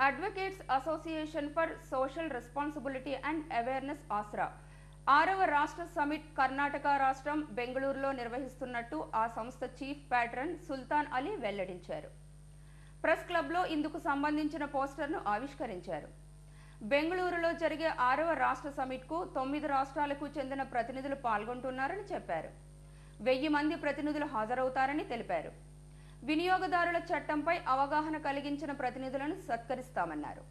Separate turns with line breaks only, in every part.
Advocates association for social responsibility and awareness Aasara 6వ రాష్ట్ర summit Karnataka రాష్ట్రం బెంగళూరులో నిర్వహిస్తున్నట్టు ఆ సంస్థ చీఫ్ ప్యాట్రన్ సుల్తాన్ అలీ వెల్లడించారు. ప్రెస్ క్లబ్లో ఇందుకు సంబంధించిన పోస్టర్ను ఆవిష్కరించారు. బెంగళూరులో జరిగే 6వ రాష్ట్ర సమిట్కు 9 రాష్ట్రాలకు చెందిన ప్రతినిధులు పాల్గొంటున్నారని చెప్పారు. 1000 మంది ప్రతినిధులు హాజరవుతారని తెలిపారు. వినియోగదారుల చట్టంపై అవగాహన కలిగించిన ప్రతినిధులను సత్కరిస్తామన్నారు.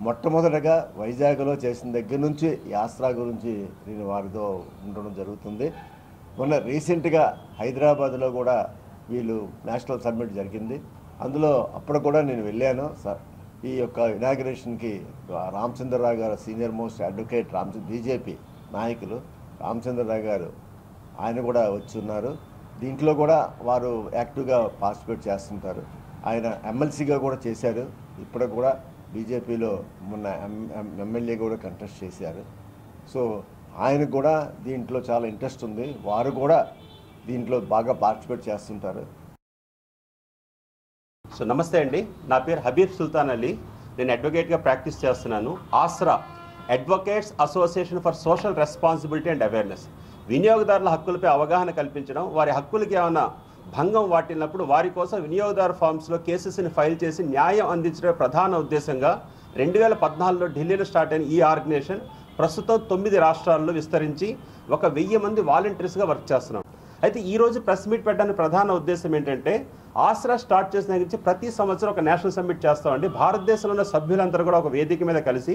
మొట్టమొదటగా వైజాగ్లో చేసిన దగ్గర నుంచి యాస్త్రా గురించి నేను వారితో ఉండడం జరుగుతుంది. మొన్న రీసెంట్గా హైదరాబాద్లో కూడా వీళ్ళు నేషనల్ సమ్మిట్ జరిగింది. అందులో అప్పుడు కూడా నేను వెళ్ళాను. ఈ యొక్క ఇనాగ్రేషన్కి రామచంద్రరావు గారు సీనియర్ మోస్ట్ అడ్వకేట్ బీజేపీ నాయకులు రామచంద్రరావు గారు ఆయన కూడా వచ్చి ఉన్నారు. దీంట్లో కూడా వారు యాక్టివ్గా పార్టిసిపేట్ చేస్తుంటారు. ఆయన ఎమ్మెల్సీగా కూడా చేశారు. ఇప్పుడు కూడా బీజేపీలో మొన్న ఎమ్మెల్యే కూడా కంటెస్ట్ చేశారు. సో ఆయనకు కూడా దీంట్లో చాలా ఇంట్రెస్ట్ ఉంది. వారు కూడా దీంట్లో బాగా పార్టిసిపేట్ చేస్తుంటారు.
సో నమస్తే అండి, నా పేరు హబీబ్ సుల్తాన్ అలీ. నేను అడ్వకేట్గా ప్రాక్టీస్ చేస్తున్నాను. Aasara advocates association for social responsibility and awareness, వినియోగదారుల హక్కులపై అవగాహన కల్పించడం, వారి హక్కులకి ఏమైనా భంగం వాటిల్లినప్పుడు వారి కోసం వినియోగదారు ఫార్మ్స్లో కేసెస్ని ఫైల్ చేసి న్యాయం అందించడం ప్రధాన ఉద్దేశంగా 2014లో ఢిల్లీలో స్టార్ట్ అయిన ఈ ఆర్గనైజేషన్ ప్రస్తుతం 9 రాష్ట్రాల్లో విస్తరించి 1000 మంది వాలంటీర్స్గా వర్క్ చేస్తున్నాం. అయితే ఈరోజు ప్రెస్ మీట్ పెట్టడానికి ప్రధాన ఉద్దేశం ఏంటంటే, ఆసరా స్టార్ట్ చేసిన దగ్గర నుంచి ప్రతి సంవత్సరం ఒక నేషనల్ సమ్మిట్ చేస్తామండి. భారతదేశంలో ఉన్న సభ్యులందరూ కూడా ఒక వేదిక మీద కలిసి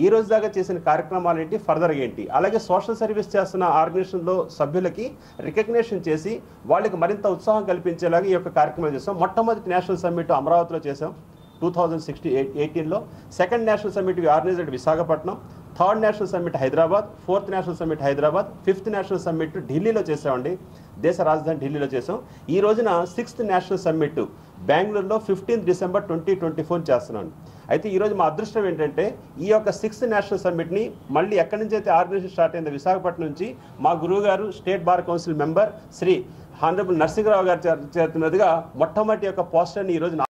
ఈ రోజు దాకా చేసిన కార్యక్రమాలు ఏంటి, ఫర్దర్ ఏంటి, అలాగే సోషల్ సర్వీస్ చేస్తున్న ఆర్గనైజేషన్లో సభ్యులకి రికగ్నేషన్ చేసి వాళ్ళకి మరింత ఉత్సాహం కల్పించేలాగా ఈ యొక్క కార్యక్రమాలు చేస్తాం. మొట్టమొదటి నేషనల్ సమ్మిట్ అమరావతిలో చేసాం 2018లో. Second national summit organised Visakhapatnam, third national summit Hyderabad, fourth national summit Hyderabad, fifth national summit ఢిల్లీలో చేసామండి. దేశ రాజధాని ఢిల్లీలో చేసాం. ఈ రోజున 6th నేషనల్ సమ్మిట్ బెంగళూరులో 15 డిసెంబర్ 2024 చేస్తున్నాం. అయితే ఈరోజు మా అదృష్టం ఏంటంటే, ఈ యొక్క 6th నేషనల్ సమ్మిట్ని మళ్ళీ ఎక్కడి నుంచి అయితే ఆర్గనైజేషన్ స్టార్ట్ అయిందో విశాఖపట్నం నుంచి మా గురువు గారు state bar council member Shri honourable Narasimharao గారు చేస్తున్నదిగా మొట్టమొదటి యొక్క పోస్టర్ని ఈరోజు